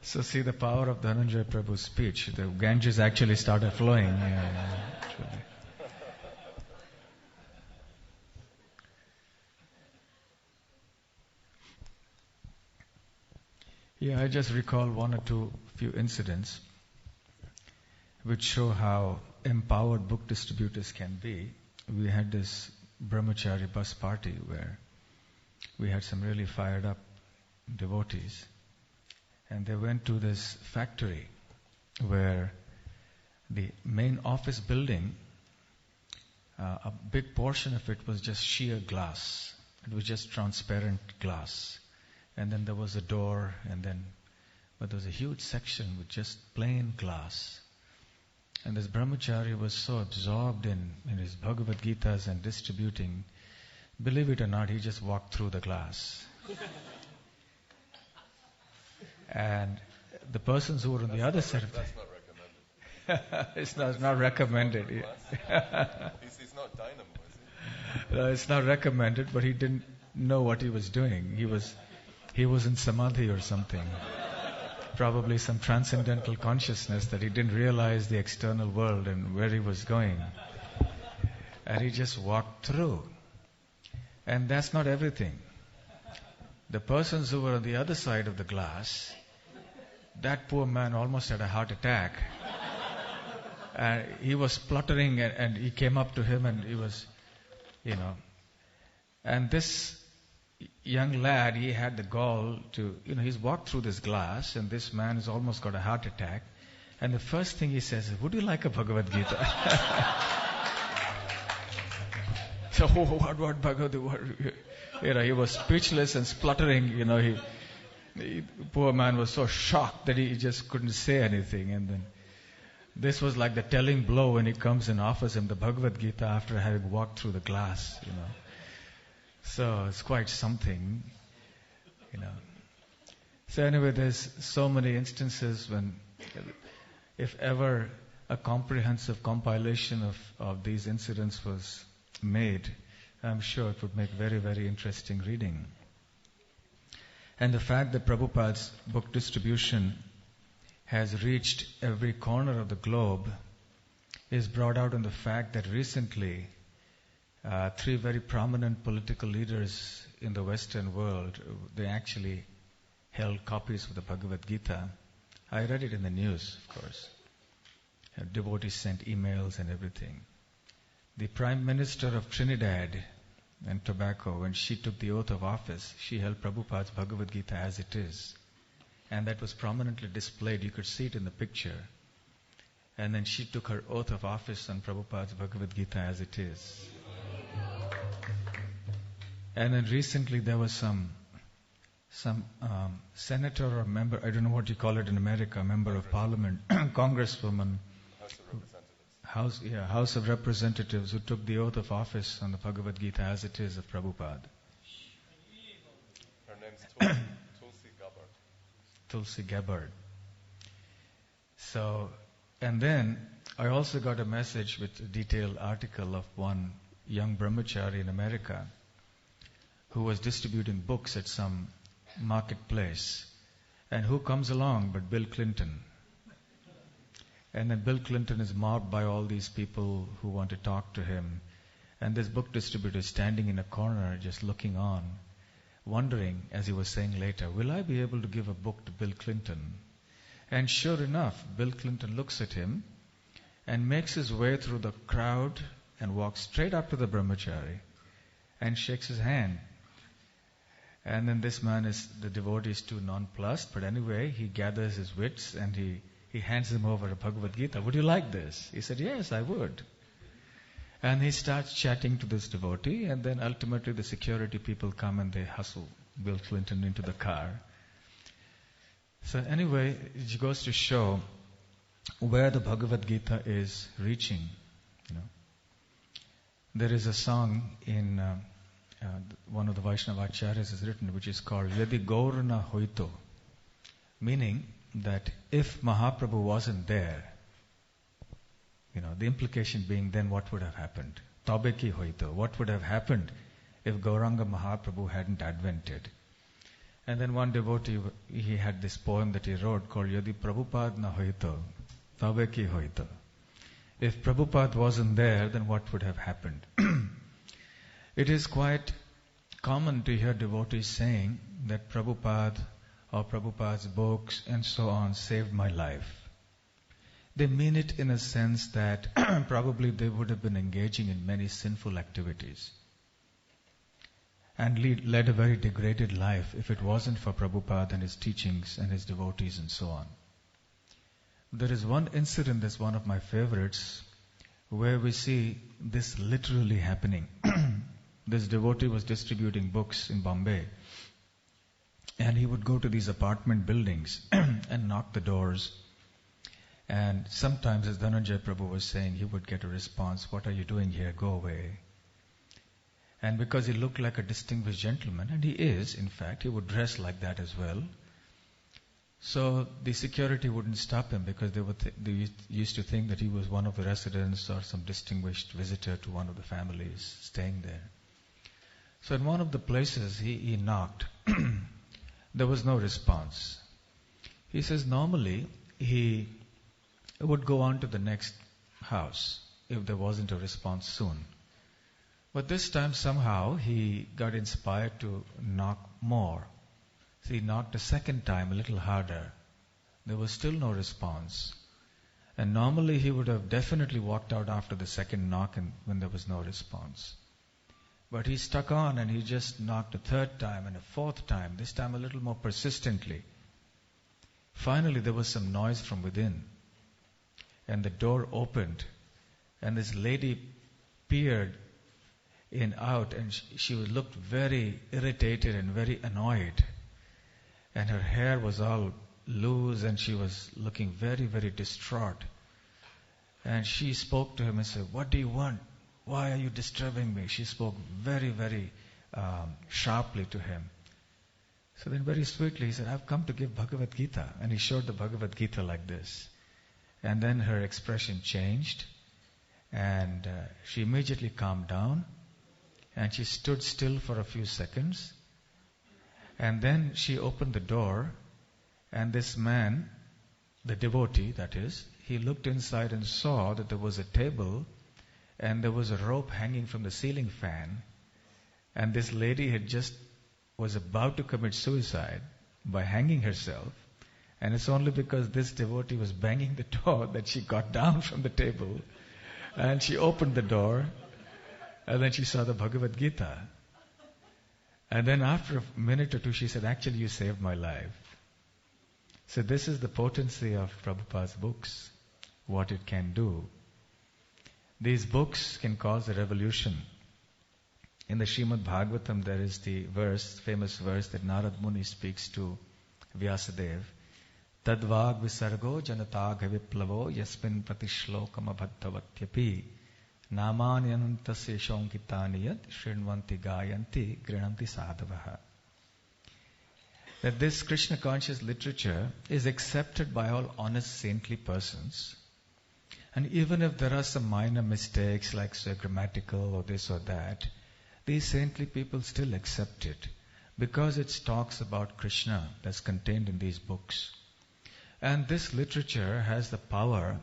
So see the power of Dhananjay Prabhu's speech. The Ganges actually started flowing. Actually. Yeah, I just recall one or few incidents which show how empowered book distributors can be. We had this brahmachari bus party where we had some really fired up devotees, and they went to this factory where the main office building, a big portion of it was just sheer glass. It was just transparent glass. And then there was a door, but there was a huge section with just plain glass. And this brahmachari was so absorbed in his Bhagavad Gitas and distributing, believe it or not, he just walked through the glass. And the persons who were on the other side of That's not recommended. it's not recommended. He's not dynamo, is he? No, it's not recommended, but he didn't know what he was doing. He was in samadhi or something. Probably some transcendental consciousness that he didn't realize the external world and where he was going. And he just walked through. And that's not everything. The persons who were on the other side of the glass, that poor man almost had a heart attack. And he was spluttering, and he came up to him, and he was, and this young lad, he had the gall to, he's walked through this glass, and this man has almost got a heart attack. And the first thing he says is, would you like a Bhagavad Gita? So, what Bhagavad Gita? He was speechless and spluttering, poor man was so shocked that he just couldn't say anything. And then this was like the telling blow when he comes and offers him the Bhagavad Gita after having walked through the glass, So it's quite something, So anyway, there's so many instances when, if ever a comprehensive compilation of these incidents was made, I'm sure it would make very, very interesting reading. And the fact that Prabhupada's book distribution has reached every corner of the globe is brought out in the fact that recently 3 very prominent political leaders in the Western world, they actually held copies of the Bhagavad Gita. I read it in the news, of course. Devotees sent emails and everything. The Prime Minister of Trinidad and Tobago, when she took the oath of office, she held Prabhupada's Bhagavad Gita as it is. And that was prominently displayed. You could see it in the picture. And then she took her oath of office on Prabhupada's Bhagavad Gita as it is. And then recently there was some senator or member, I don't know what you call it in America, member of parliament, congresswoman, House of Representatives, who took the oath of office on the Bhagavad Gita as it is of Prabhupada. Her name's Tulsi Gabbard. Tulsi Gabbard. So, and then I also got a message with a detailed article of one young brahmachari in America who was distributing books at some marketplace. And who comes along but Bill Clinton? And then Bill Clinton is mobbed by all these people who want to talk to him. And this book distributor is standing in a corner just looking on, wondering, as he was saying later, will I be able to give a book to Bill Clinton? And sure enough, Bill Clinton looks at him and makes his way through the crowd and walks straight up to the brahmachari and shakes his hand. And then this man the devotee is too nonplussed, but anyway, he gathers his wits and he hands him over a Bhagavad Gita. Would you like this? He said, yes, I would. And he starts chatting to this devotee, and then ultimately the security people come and they hustle Bill Clinton into the car. So anyway, it goes to show where the Bhagavad Gita is reaching. There is a song in one of the Vaishnava Acharyas has written, which is called Yadi Gaurana Hoito, meaning that if Mahaprabhu wasn't there, the implication being then what would have happened? Tabeki Hoito, what would have happened if Gauranga Mahaprabhu hadn't advented? And then one devotee, he had this poem that he wrote called Yadi Prabhupada na hoito, tabe ki hoito. If Prabhupada wasn't there, then what would have happened? It is quite common to hear devotees saying that Prabhupada or Prabhupada's books and so on saved my life. They mean it in a sense that probably they would have been engaging in many sinful activities and led a very degraded life if it wasn't for Prabhupada and his teachings and his devotees and so on. There is one incident that's one of my favorites where we see this literally happening. This devotee was distributing books in Bombay, and he would go to these apartment buildings and knock the doors. And sometimes, as Dhananjay Prabhu was saying, he would get a response, "What are you doing here? Go away." And because he looked like a distinguished gentleman, and he is, in fact, he would dress like that as well. So the security wouldn't stop him because they used to think that he was one of the residents or some distinguished visitor to one of the families staying there. So in one of the places he knocked. There was no response. He says normally he would go on to the next house if there wasn't a response soon. But this time somehow he got inspired to knock more. So he knocked a second time a little harder. There was still no response. And normally he would have definitely walked out after the second knock and when there was no response. But he stuck on and he just knocked a third time and a fourth time, this time a little more persistently. Finally there was some noise from within. And the door opened and this lady peered out and she looked very irritated and very annoyed. And her hair was all loose and she was looking very, very distraught. And she spoke to him and said, "What do you want? Why are you disturbing me?" She spoke very, very sharply to him. So then very sweetly he said, "I've come to give Bhagavad Gita." And he showed the Bhagavad Gita like this. And then her expression changed and she immediately calmed down and she stood still for a few seconds. And then she opened the door and this man, the devotee that is, he looked inside and saw that there was a table and there was a rope hanging from the ceiling fan, and this lady was about to commit suicide by hanging herself, and it's only because this devotee was banging the door that she got down from the table and she opened the door and then she saw the Bhagavad Gita. And then after a minute or two she said, "Actually you saved my life." So this is the potency of Prabhupada's books, what it can do. These books can cause a revolution. In the Srimad Bhagavatam there is the famous verse that Narad Muni speaks to Vyasadeva. Tadvag visargo janatagha viplavo yasmin pratishlokam abhaddhavatyapi namanyantasya shonkitaniyat shrinvanti gayanti grinanti sadhavaha. That this Krishna conscious literature is accepted by all honest saintly persons. And even if there are some minor mistakes like say grammatical or this or that, these saintly people still accept it because it talks about Krishna that's contained in these books. And this literature has the power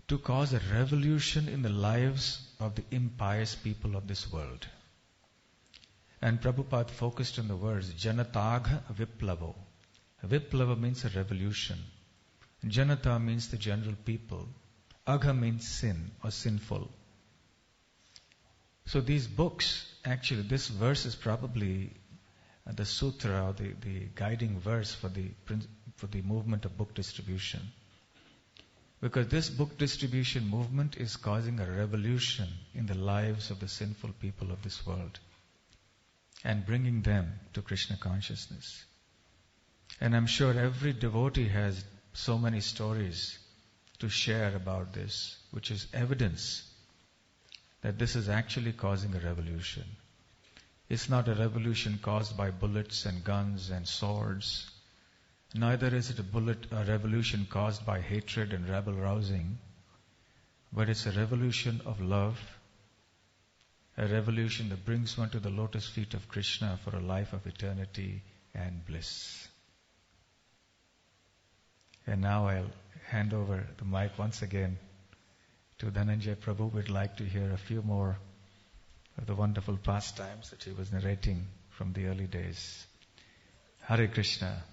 to cause a revolution in the lives of the impious people of this world. And Prabhupada focused on the words Janatagha Viplavo. Viplava means a revolution. Janata means the general people. Agha means sin or sinful. So these books, actually this verse is probably the sutra or the guiding verse for the movement of book distribution. Because this book distribution movement is causing a revolution in the lives of the sinful people of this world and bringing them to Krishna consciousness. And I'm sure every devotee has so many stories to share about this, which is evidence that this is actually causing a revolution. It's not a revolution caused by bullets and guns and swords. Neither is it a revolution caused by hatred and rebel-rousing, but it's a revolution of love, a revolution that brings one to the lotus feet of Krishna for a life of eternity and bliss. And now I'll hand over the mic once again to Dhananjay Prabhu. We'd like to hear a few more of the wonderful pastimes that he was narrating from the early days. Hare Krishna.